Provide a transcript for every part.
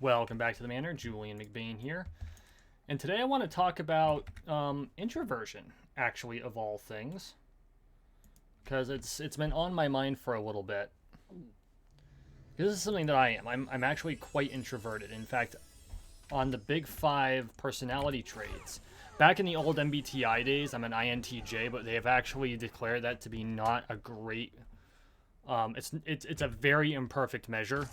Welcome back to the Manor. Julian McBain here. And today I want to talk about introversion, actually, of all things. Because it's been on my mind for a little bit. This is something that I am. I'm actually quite introverted. In fact, on the big 5 personality traits, back in the old MBTI days, I'm an INTJ, but they have actually declared that to be not a great... It's a very imperfect measure.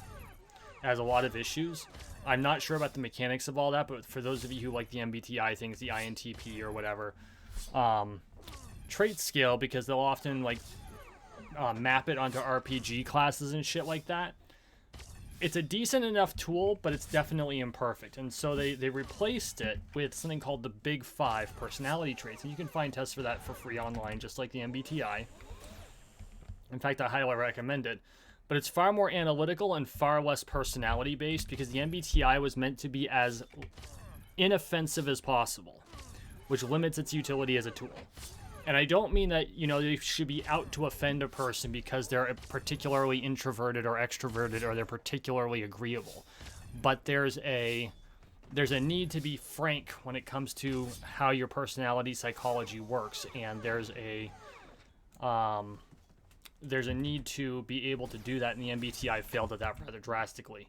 It has a lot of issues. I'm not sure about the mechanics of all that, but for those of you who like the MBTI things, the INTP or whatever, trait scale, because they'll often map it onto RPG classes and shit like that. It's a decent enough tool, but it's definitely imperfect. And so they replaced it with something called the Big 5 personality traits. And you can find tests for that for free online, just like the MBTI. In fact, I highly recommend it. But it's far more analytical and far less personality based, because the MBTI was meant to be as inoffensive as possible, which limits its utility as a tool. And I don't mean that, they should be out to offend a person because they're particularly introverted or extroverted or they're particularly agreeable. But there's a need to be frank when it comes to how your personality psychology works, and there's a need to be able to do that, and the MBTI failed at that rather drastically.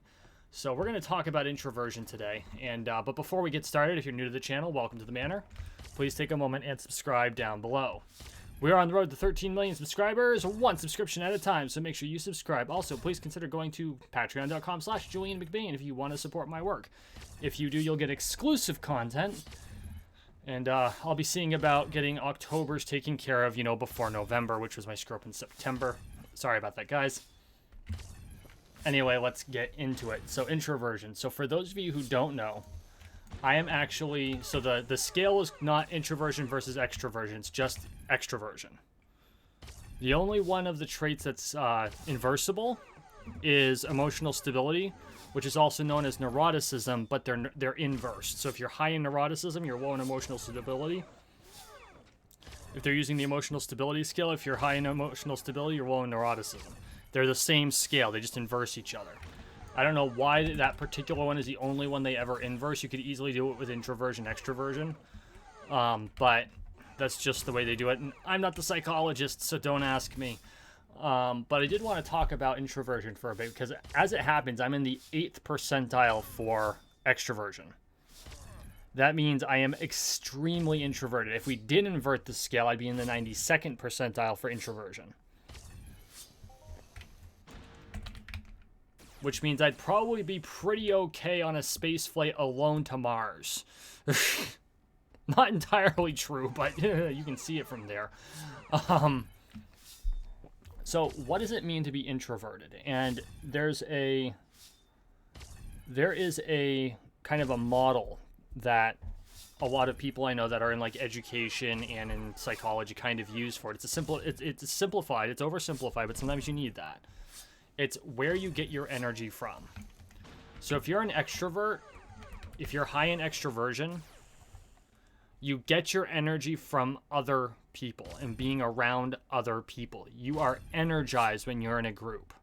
So we're going to talk about introversion today. And but before we get started, if you're new to the channel, welcome to the Manor. Please take a moment and subscribe down below. We are on the road to 13 million subscribers, one subscription at a time, so make sure you subscribe. Also, please consider going to patreon.com/JulianMcBain if you want to support my work. If you do, you'll get exclusive content. And I'll be seeing about getting October's taken care of, before November, which was my screw-up in September. Sorry about that, guys. Anyway, let's get into it. So, introversion. So, for those of you who don't know, I am actually... So, the scale is not introversion versus extroversion. It's just extroversion. The only one of the traits that's inversible is emotional stability, which is also known as neuroticism, but they're inversed. So if you're high in neuroticism, you're low in emotional stability. If they're using the emotional stability scale, if you're high in emotional stability, you're low in neuroticism. They're the same scale, they just inverse each other. I don't know why that particular one is the only one they ever inverse. You could easily do it with introversion, extroversion. But that's just the way they do it. And I'm not the psychologist, so don't ask me. But I did want to talk about introversion for a bit, because as it happens, I'm in the 8th percentile for extroversion. That means I am extremely introverted. If we did invert the scale, I'd be in the 92nd percentile for introversion. Which means I'd probably be pretty okay on a space flight alone to Mars. Not entirely true, but you can see it from there. So what does it mean to be introverted? And there is a kind of a model that a lot of people I know that are in education and in psychology kind of use for it. It's simplified, it's oversimplified, but sometimes you need that. It's where you get your energy from. So if you're an extrovert, if you're high in extroversion, you get your energy from other people and being around other people. You are energized when you're in a group.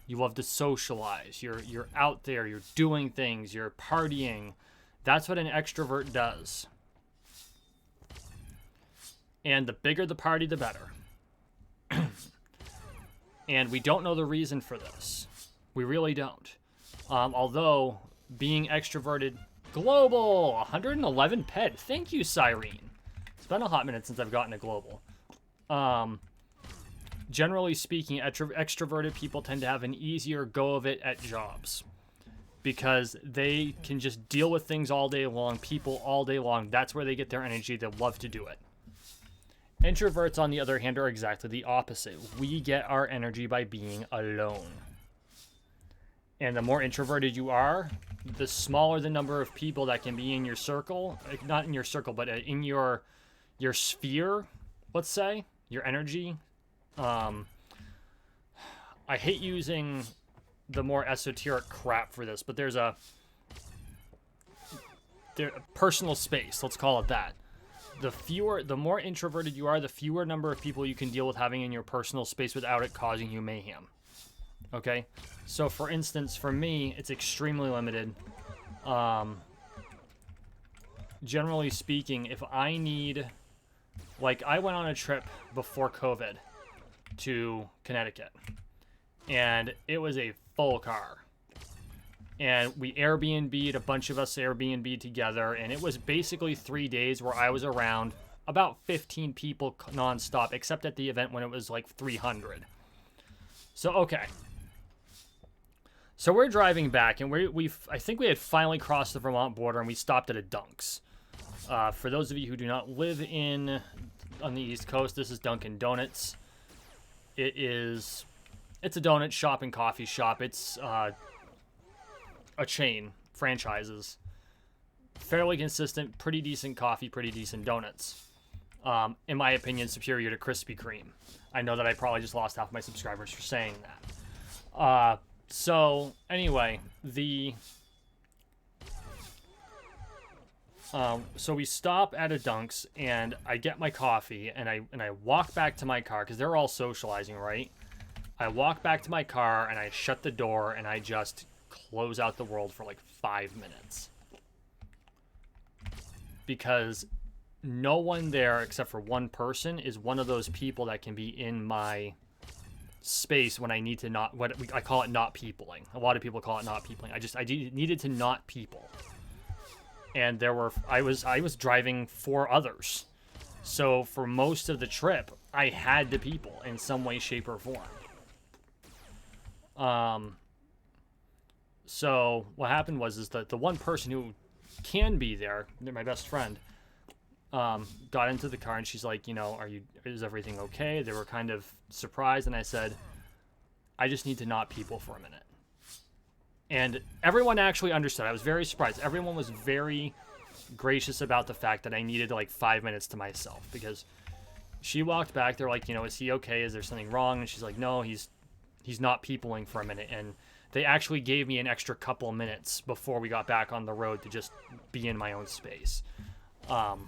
You love to socialize. You're out there. You're doing things. You're partying. That's what an extrovert does. And the bigger the party, the better. And we don't know the reason for this. We really don't. Although being extroverted... Global! 111 pet. Thank you, Cyrene. It's been a hot minute since I've gotten a global. Generally speaking, extroverted people tend to have an easier go of it at jobs, because they can just deal with things all day long, people all day long. That's where they get their energy. They love to do it. Introverts, on the other hand, are exactly the opposite. We get our energy by being alone. And the more introverted you are, the smaller the number of people that can be in your circle. Not in your circle, but in your sphere, let's say. Your energy. I hate using the more esoteric crap for this, but there's a personal space, let's call it that. The more introverted you are, the fewer number of people you can deal with having in your personal space without it causing you mayhem. Okay, so for instance, for me, it's extremely limited. Generally speaking, if I need, like, I went on a trip before COVID to Connecticut, and it was a full car. And we Airbnb'd, a bunch of us Airbnb'd together, and it was basically 3 days where I was around about 15 people nonstop, except at the event when it was like 300. So, okay. So we're driving back, and I think we had finally crossed the Vermont border, and we stopped at a Dunk's. For those of you who do not live on the East Coast, this is Dunkin' Donuts. It's a donut shop and coffee shop. It's a chain, franchises. Fairly consistent, pretty decent coffee, pretty decent donuts. In my opinion, superior to Krispy Kreme. I know that I probably just lost half my subscribers for saying that. So anyway, so we stop at a Dunk's, and I get my coffee, and I walk back to my car, because they're all socializing, right? I walk back to my car, and I shut the door, and I just close out the world for like 5 minutes. Because no one there, except for one person, is one of those people that can be in my space when I need to not, I call it not peopling. A lot of people call it not peopling. I needed to not people. And I was driving 4 others. So for most of the trip, I had to people in some way, shape, or form. So what happened is that the one person who can be there, my best friend, got into the car, and she's like, is everything okay? They were kind of surprised, and I said, I just need to not people for a minute. And everyone actually understood. I was very surprised. Everyone was very gracious about the fact that I needed like 5 minutes to myself, because she walked back. They're like, is he okay? Is there something wrong? And she's like, no, he's not peopling for a minute. And they actually gave me an extra couple of minutes before we got back on the road to just be in my own space,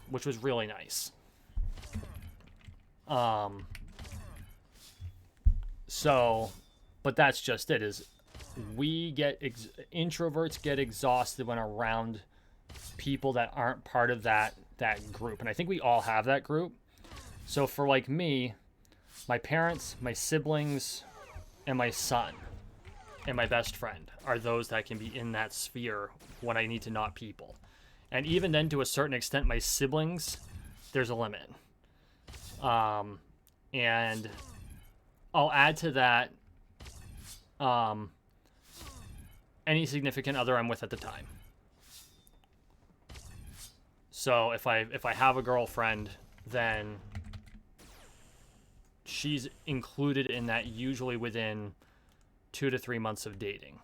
which was really nice. But that's just it, is introverts get exhausted when around people that aren't part of that group. And I think we all have that group. So for like me, my parents, my siblings, and my son, and my best friend are those that can be in that sphere when I need to not people. And even then, to a certain extent, my siblings, there's a limit. And I'll add to that any significant other I'm with at the time. So if I have a girlfriend, then she's included in that usually within 2 to 3 months of dating.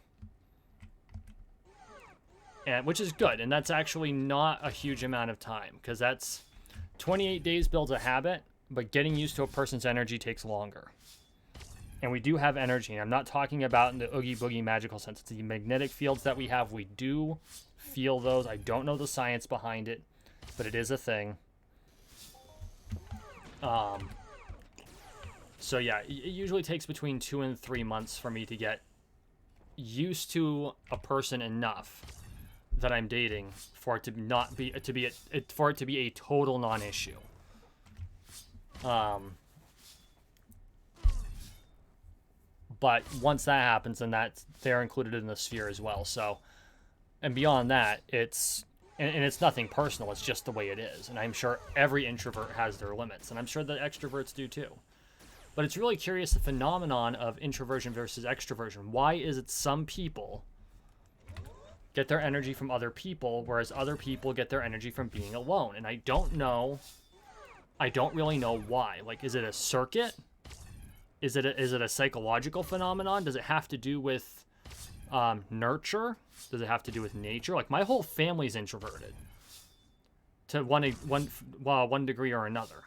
And which is good, and that's actually not a huge amount of time, because that's 28 days builds a habit, but getting used to a person's energy takes longer. And we do have energy, and I'm not talking about in the oogie boogie magical sense. It's the magnetic fields that we have. We do feel those. I don't know the science behind it, but it is a thing. So yeah, it usually takes between 2 and 3 months for me to get used to a person enough that I'm dating for it to not be for it to be a total non-issue. But once that happens, then they're included in the sphere as well. So, and beyond that, it's nothing personal. It's just the way it is. And I'm sure every introvert has their limits, and I'm sure that extroverts do too. But it's really curious, the phenomenon of introversion versus extroversion. Why is it some people get their energy from other people, whereas other people get their energy from being alone? And I don't really know why. Like, is it a circuit? Is it a psychological phenomenon? Does it have to do with nurture? Does it have to do with nature? Like, my whole family's introverted to one degree or another.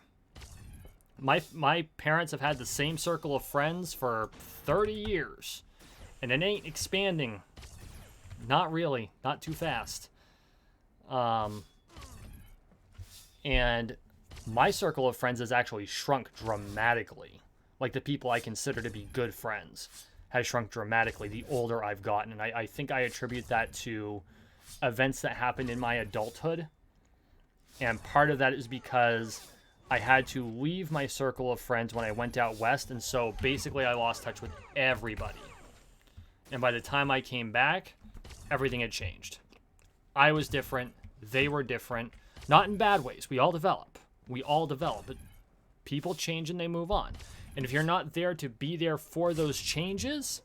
My parents have had the same circle of friends for 30 years, and it ain't expanding. Not really, not too fast. And my circle of friends has actually shrunk dramatically. Like, the people I consider to be good friends has shrunk dramatically the older I've gotten. And I think I attribute that to events that happened in my adulthood. And part of that is because I had to leave my circle of friends when I went out west. And so basically I lost touch with everybody. And by the time I came back, everything had changed. I was different. They were different. Not in bad ways. We all develop. But people change and they move on. And if you're not there to be there for those changes,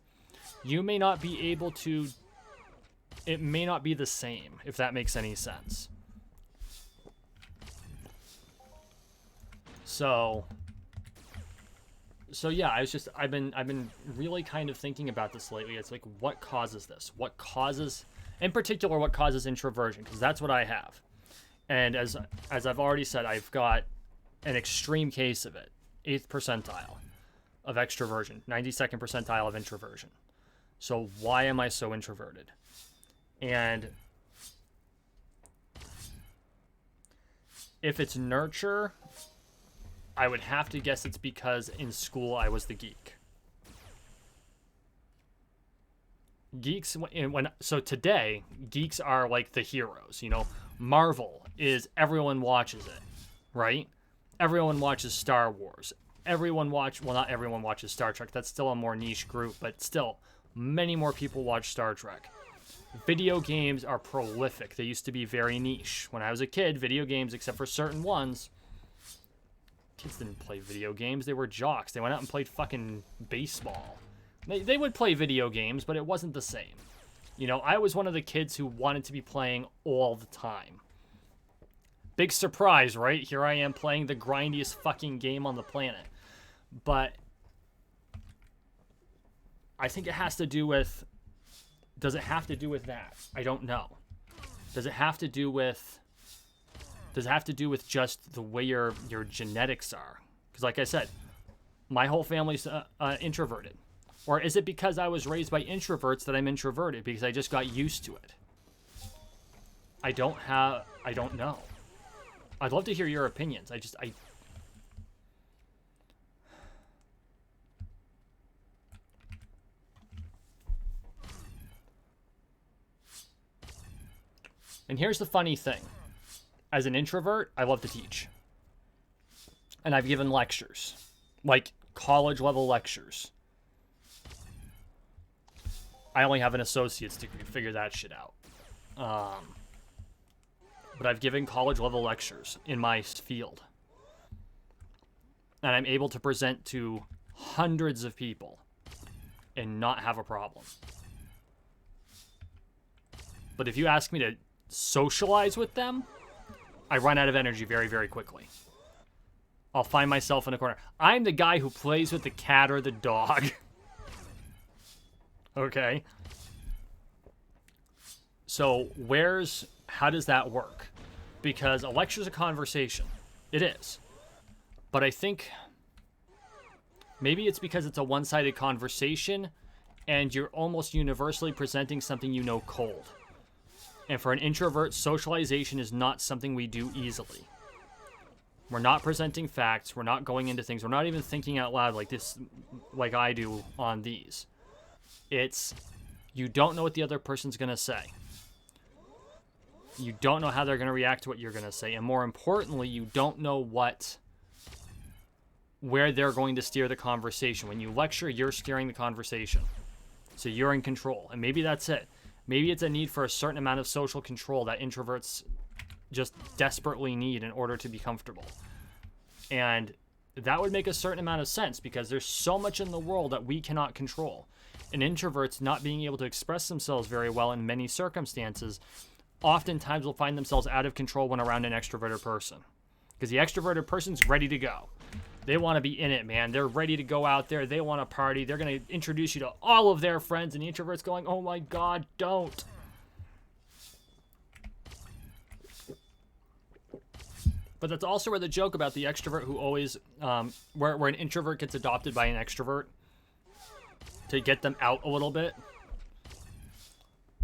you may not be able to... It may not be the same, if that makes any sense. So yeah, I've been really kind of thinking about this lately. It's like, what causes this? What causes, in particular, what causes introversion? Because that's what I have. And as I've already said, I've got an extreme case of it. 8th percentile of extroversion, 92nd percentile of introversion. So why am I so introverted? And if it's nurture, I would have to guess it's because in school I was the geek. Geeks, so today, geeks are like the heroes, you know. Marvel is, everyone watches it, right? Everyone watches Star Wars. Not everyone watches Star Trek. That's still a more niche group, but still, many more people watch Star Trek. Video games are prolific. They used to be very niche. When I was a kid, video games, except for certain ones, kids didn't play video games. They were jocks. They went out and played fucking baseball. They would play video games, but it wasn't the same. You know, I was one of the kids who wanted to be playing all the time. Big surprise, right? Here I am playing the grindiest fucking game on the planet. But I think it has to do with... Does it have to do with that? I don't know. Does it have to do with just the way your genetics are? Because like I said, my whole family's introverted. Or is it because I was raised by introverts that I'm introverted? Because I just got used to it. I don't know. I'd love to hear your opinions. And here's the funny thing. As an introvert, I love to teach. And I've given lectures. Like college-level lectures. I only have an associate's degree. Figure that shit out. But I've given college-level lectures in my field. And I'm able to present to hundreds of people and not have a problem. But if you ask me to socialize with them, I run out of energy very, very quickly. I'll find myself in a corner. I'm the guy who plays with the cat or the dog. Okay? So how does that work? Because a lecture's a conversation. It is. But I think maybe it's because it's a one-sided conversation and you're almost universally presenting something you know cold. And for an introvert, socialization is not something we do easily. We're not presenting facts. We're not going into things. We're not even thinking out loud like I do on these. It's, you don't know what the other person's going to say. You don't know how they're going to react to what you're going to say. And more importantly, you don't know where they're going to steer the conversation. When you lecture, you're steering the conversation. So you're in control. And maybe that's it. Maybe it's a need for a certain amount of social control that introverts just desperately need in order to be comfortable. And that would make a certain amount of sense because there's so much in the world that we cannot control. And introverts not being able to express themselves very well in many circumstances oftentimes will find themselves out of control when around an extroverted person. Because the extroverted person's ready to go. They want to be in it, man. They're ready to go out there. They want to party. They're going to introduce you to all of their friends. And the introvert's going, oh my God, don't. But that's also where the joke about the extrovert who always, where an introvert gets adopted by an extrovert to get them out a little bit.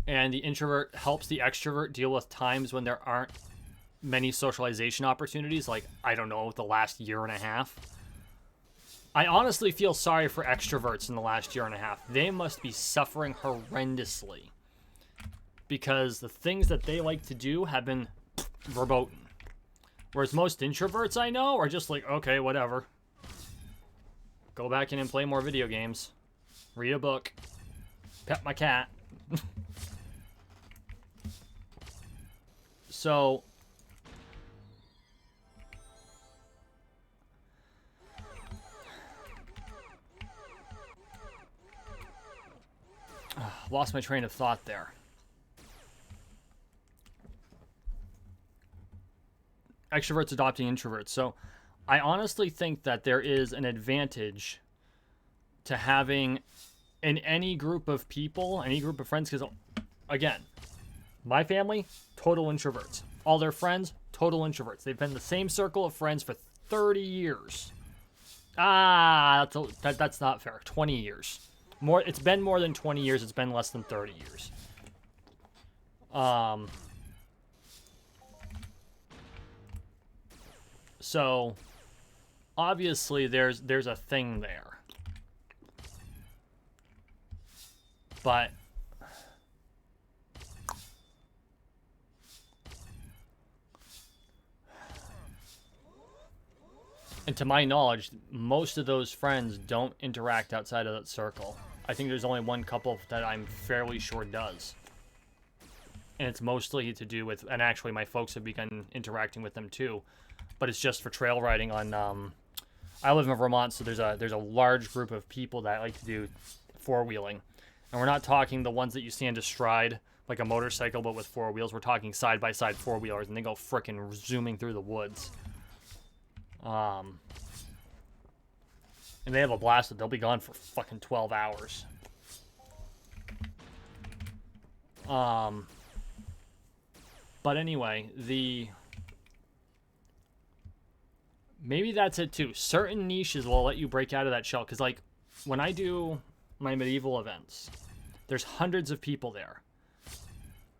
And the introvert helps the extrovert deal with times when there aren't many socialization opportunities, like, I don't know, the last year and a half. I honestly feel sorry for extroverts in the last year and a half. They must be suffering horrendously because the things that they like to do have been verboten. Whereas most introverts I know are just like, okay, whatever. Go back in and play more video games. Read a book. Pet my cat. So... lost my train of thought there. Extroverts adopting introverts. So I honestly think that there is an advantage to having in any group of people, any group of friends, because again, my family, total introverts. All their friends, total introverts. They've been the same circle of friends for 30 years. That's not fair. 20 years. It's been more than 20 years. It's been less than 30 years. So obviously there's a thing there. But and to my knowledge, most of those friends don't interact outside of that circle. I think there's only one couple that I'm fairly sure does. And it's mostly to do with, and actually my folks have begun interacting with them too, but it's just for trail riding on, I live in Vermont, so there's a large group of people that like to do four-wheeling. And we're not talking the ones that you stand astride, like a motorcycle, but with four wheels. We're talking side-by-side four-wheelers, and they go frickin' zooming through the woods. And they have a blast that they'll be gone for fucking 12 hours. But anyway, maybe that's it too. Certain niches will let you break out of that shell. Because, like, when I do my medieval events, there's hundreds of people there.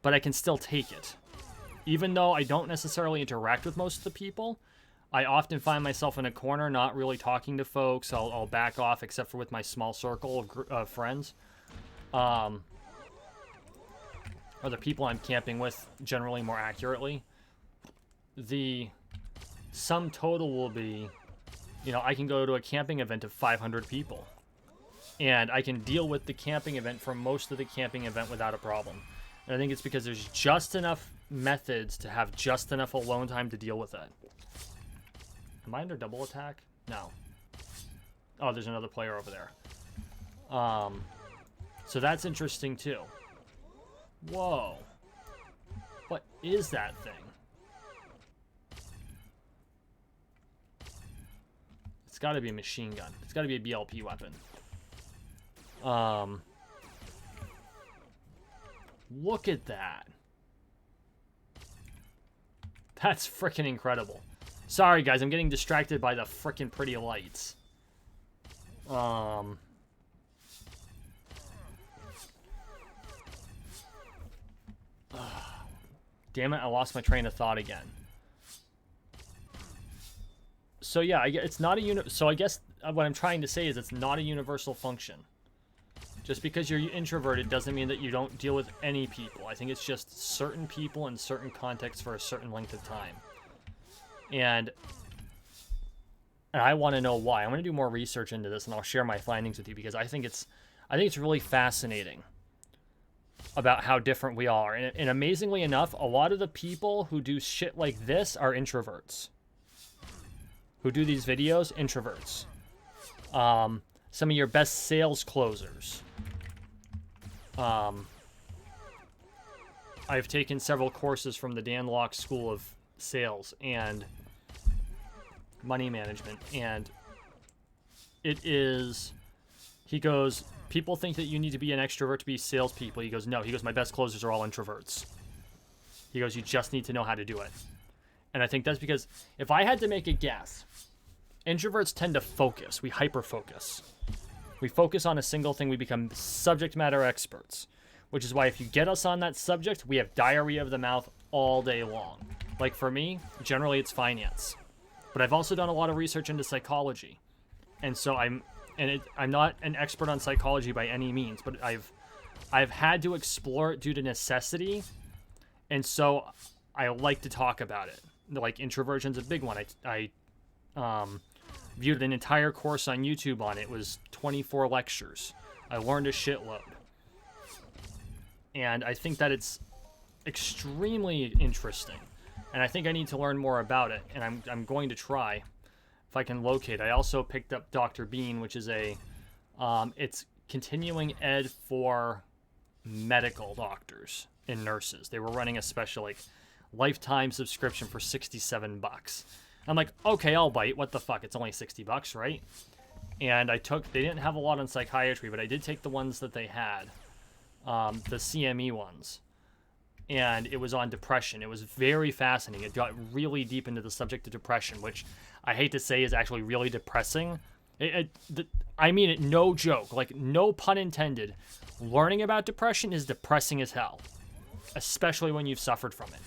But I can still take it. Even though I don't necessarily interact with most of the people, I often find myself in a corner, not really talking to folks. I'll back off, except for with my small circle of friends. Or the people I'm camping with, generally more accurately. The sum total will be, I can go to a camping event of 500 people. And I can deal with the camping event for most of the camping event without a problem. And I think it's because there's just enough methods to have just enough alone time to deal with it. Am I under double attack? No. Oh, there's another player over there. So that's interesting too. Whoa. What is that thing? It's got to be a machine gun. It's got to be a BLP weapon. Look at that. That's freaking incredible. Sorry, guys, I'm getting distracted by the freaking pretty lights. Damn it, I lost my train of thought again. So yeah, it's not a so I guess what I'm trying to say is it's not a universal function. Just because you're introverted doesn't mean that you don't deal with any people. I think it's just certain people in certain contexts for a certain length of time. And I want to know why. I'm going to do more research into this, and I'll share my findings with you because I think it's really fascinating about how different we all are. And amazingly enough, a lot of the people who do shit like this are introverts. Who do these videos? Introverts. Some of your best sales closers. I've taken several courses from the Dan Locke School of Sales and Money Management, and it is, he goes, people think that you need to be an extrovert to be salespeople. He goes, no. He goes, my best closers are all introverts. He goes, you just need to know how to do it. And I think that's because, if I had to make a guess, introverts tend to focus. We hyper-focus. We focus on a single thing. We become subject matter experts, which is why if you get us on that subject, we have diarrhea of the mouth all day long. Like for me, generally it's finance. But I've also done a lot of research into psychology. And so I'm not an expert on psychology by any means, but I've had to explore it due to necessity, and so I like to talk about it. Like, introversion's a big one. I viewed an entire course on YouTube on it. It was 24 lectures. I learned a shitload. And I think that it's extremely interesting. And I think I need to learn more about it. And I'm going to try if I can locate. I also picked up Dr. Bean, which is it's continuing ed for medical doctors and nurses. They were running a special, like, lifetime subscription for $67. I'm like, okay, I'll bite. What the fuck? It's only $60, right? And they didn't have a lot on psychiatry, but I did take the ones that they had, the CME ones. And it was on depression. It was very fascinating. It got really deep into the subject of depression, which I hate to say is actually really depressing. I mean it, no joke, like, no pun intended. Learning about depression is depressing as hell, especially when you've suffered from it.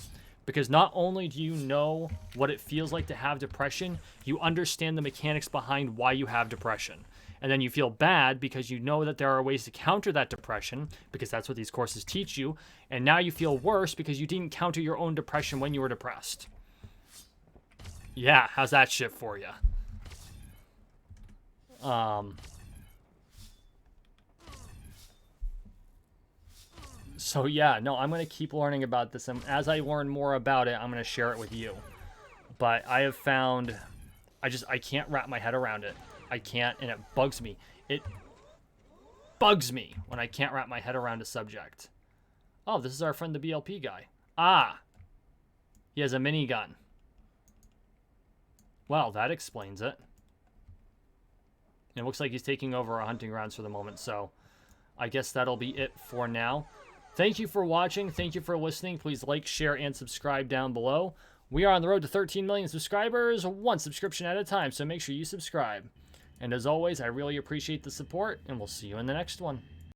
Because not only do you know what it feels like to have depression, you understand the mechanics behind why you have depression. And then you feel bad because you know that there are ways to counter that depression, because that's what these courses teach you. And now you feel worse because you didn't counter your own depression when you were depressed. Yeah, how's that shit for you? So yeah, no, I'm going to keep learning about this, and as I learn more about it, I'm going to share it with you. But I have found, I can't wrap my head around it. I can't, and it bugs me. It bugs me when I can't wrap my head around a subject. Oh, this is our friend the BLP guy. Ah, he has a minigun. Well, that explains it. It looks like he's taking over our hunting grounds for the moment, so I guess that'll be it for now. Thank you for watching. Thank you for listening. Please like, share, and subscribe down below. We are on the road to 13 million subscribers, one subscription at a time, so make sure you subscribe. And as always, I really appreciate the support, and we'll see you in the next one.